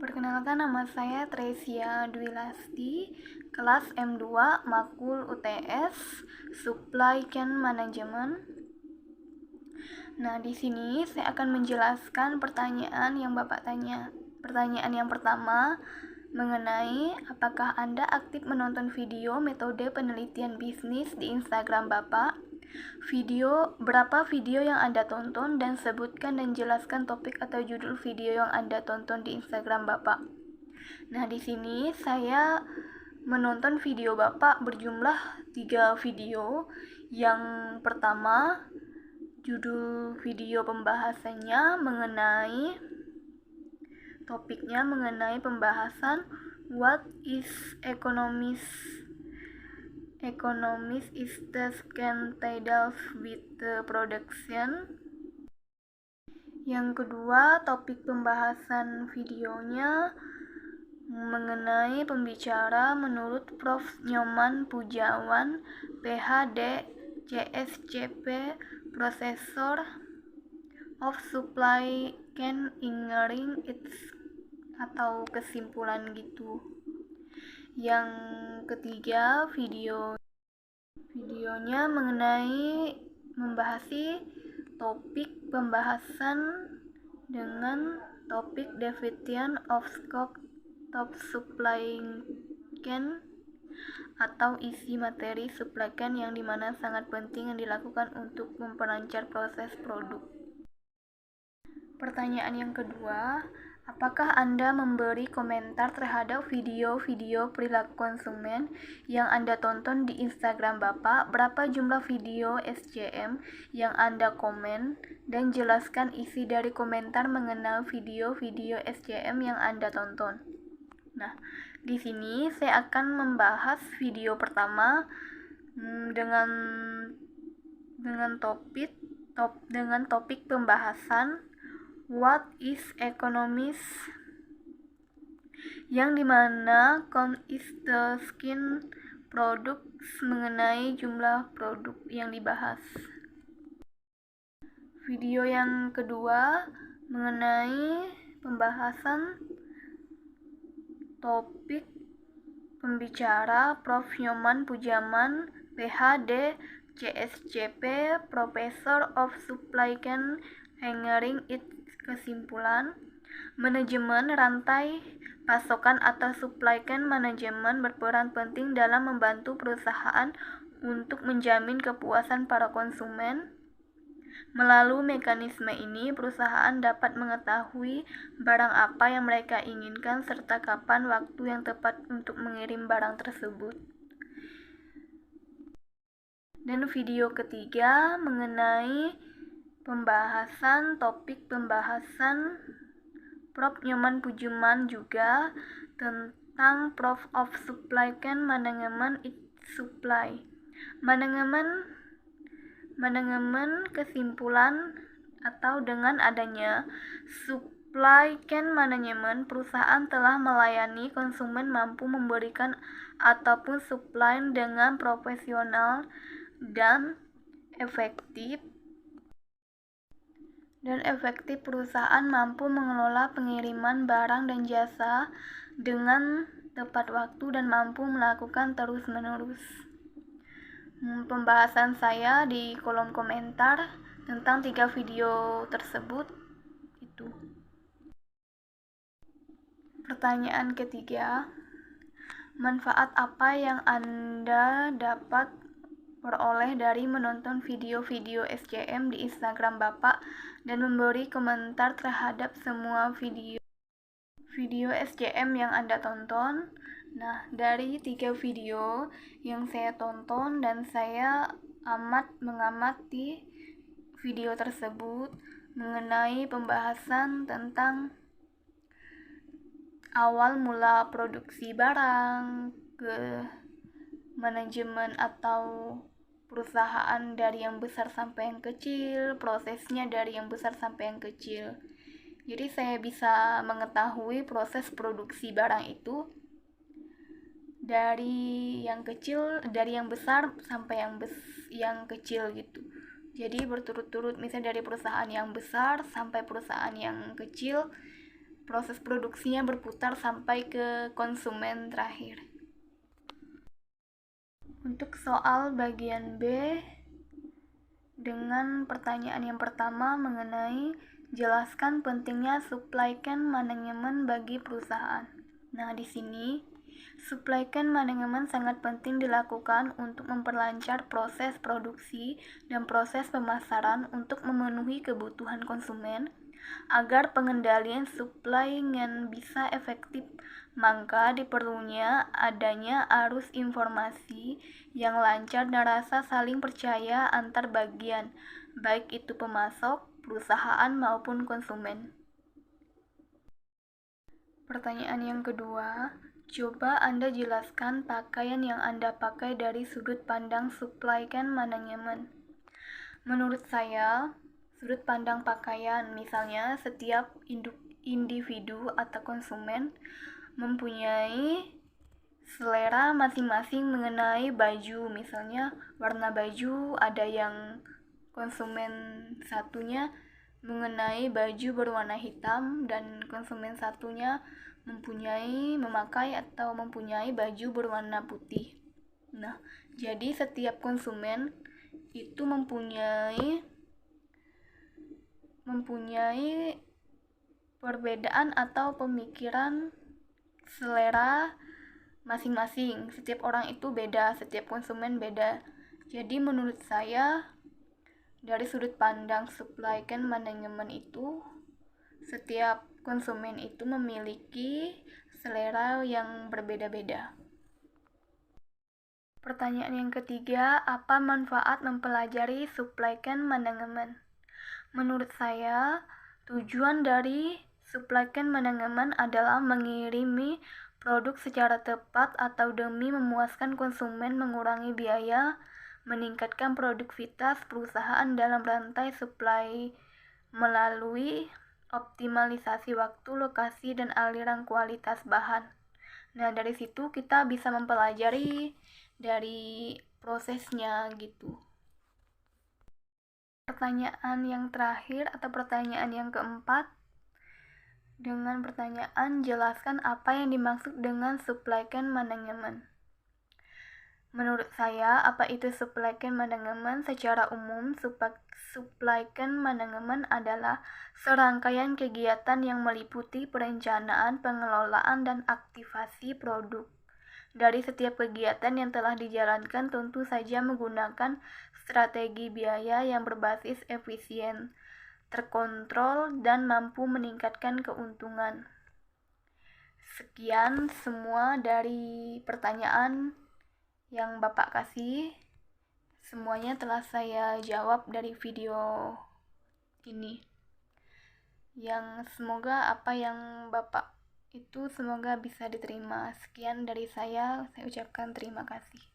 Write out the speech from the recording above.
Perkenalkan, nama saya Tresia Dwi Lasti, kelas M2 Makul UTS, Supply Chain Management. Nah, di sini saya akan menjelaskan pertanyaan yang Bapak tanya. Pertanyaan yang pertama mengenai apakah Anda aktif menonton video metode penelitian bisnis di Instagram Bapak? Berapa video yang Anda tonton, dan sebutkan dan jelaskan topik atau judul video yang Anda tonton di Instagram Bapak. Nah, di sini saya menonton video Bapak berjumlah 3 video. Yang pertama, judul video pembahasannya mengenai pembahasan what is economist is the can titles with the production. Yang kedua, topik pembahasan videonya mengenai pembicara menurut Prof. Nyoman Pujawan, PhD, CSCP, Professor of Supply Chain Engineering atau kesimpulan gitu. Yang ketiga, videonya membahasi topik pembahasan dengan topik definition of scope of supply chain atau isi materi supply chain yang dimana sangat penting yang dilakukan untuk memperlancar proses produk. Pertanyaan yang kedua, apakah Anda memberi komentar terhadap video-video perilaku konsumen yang Anda tonton di Instagram Bapak? Berapa jumlah video SCM yang Anda komen, dan jelaskan isi dari komentar mengenai video-video SCM yang Anda tonton. Nah, di sini saya akan membahas video pertama dengan topik pembahasan what is economist, yang dimana is the skin products mengenai jumlah produk yang dibahas. Video yang kedua mengenai pembahasan topik pembicara Prof. Nyoman Pujawan, PhD, CSCP, Professor of Supply Chain Engineering kesimpulan, manajemen rantai pasokan atau supply chain manajemen berperan penting dalam membantu perusahaan untuk menjamin kepuasan para konsumen. Melalui mekanisme ini, perusahaan dapat mengetahui barang apa yang mereka inginkan serta kapan waktu yang tepat untuk mengirim barang tersebut. Dan video ketiga mengenai topik pembahasan Prof. Nyoman Pujawan juga tentang Prof of Supply Chain Management Supply Manajemen kesimpulan atau dengan adanya supply chain management, perusahaan telah melayani konsumen mampu memberikan ataupun supply dengan profesional dan efektif. Perusahaan mampu mengelola pengiriman barang dan jasa dengan tepat waktu dan mampu melakukan terus-menerus. Pembahasan saya di kolom komentar tentang 3 video tersebut itu. Pertanyaan ketiga, manfaat apa yang Anda dapat peroleh dari menonton video-video SCM di Instagram Bapak dan memberi komentar terhadap semua video SCM yang Anda tonton? Nah, dari 3 video yang saya tonton dan saya mengamati video tersebut mengenai pembahasan tentang awal mula produksi barang, ke manajemen atau perusahaan dari yang besar sampai yang kecil, prosesnya dari yang besar sampai yang kecil. Jadi saya bisa mengetahui proses produksi barang itu dari yang besar sampai yang kecil gitu. Jadi berturut-turut, misalnya dari perusahaan yang besar sampai perusahaan yang kecil, proses produksinya berputar sampai ke konsumen terakhir. Untuk soal bagian B, dengan pertanyaan yang pertama mengenai jelaskan pentingnya supply chain manajemen bagi perusahaan. Nah, di sini supply chain manajemen sangat penting dilakukan untuk memperlancar proses produksi dan proses pemasaran untuk memenuhi kebutuhan konsumen agar pengendalian supply chain bisa efektif. Maka diperlunya adanya arus informasi yang lancar dan rasa saling percaya antar bagian, baik itu pemasok, perusahaan maupun konsumen. Pertanyaan yang kedua, coba Anda jelaskan pakaian yang Anda pakai dari sudut pandang supply chain manajemen. Menurut saya, sudut pandang pakaian, misalnya setiap individu atau konsumen mempunyai selera masing-masing mengenai baju. Misalnya warna baju, ada yang konsumen satunya mengenai baju berwarna hitam dan konsumen satunya memakai atau mempunyai baju berwarna putih. Nah, jadi setiap konsumen itu mempunyai perbedaan atau pemikiran selera masing-masing. Setiap orang itu beda, setiap konsumen beda. Jadi menurut saya dari sudut pandang supply chain manajemen itu setiap konsumen itu memiliki selera yang berbeda-beda. Pertanyaan yang ketiga, apa manfaat mempelajari supply chain manajemen? Menurut saya, tujuan dari supply chain manajemen adalah mengirimi produk secara tepat atau demi memuaskan konsumen, mengurangi biaya, meningkatkan produktivitas perusahaan dalam rantai supply melalui optimalisasi waktu, lokasi, dan aliran kualitas bahan. Nah, dari situ kita bisa mempelajari dari prosesnya gitu. Pertanyaan yang terakhir atau pertanyaan yang keempat, dengan pertanyaan jelaskan apa yang dimaksud dengan supply chain manajemen. Menurut saya, apa itu supply chain manajemen? Secara umum, supply chain manajemen adalah serangkaian kegiatan yang meliputi perencanaan, pengelolaan, dan aktivasi produk. Dari setiap kegiatan yang telah dijalankan tentu saja menggunakan strategi biaya yang berbasis efisien, terkontrol, dan mampu meningkatkan keuntungan. Sekian semua dari pertanyaan yang Bapak kasih. Semuanya telah saya jawab dari video ini. Yang semoga apa yang Bapak itu semoga bisa diterima. Sekian dari saya ucapkan terima kasih.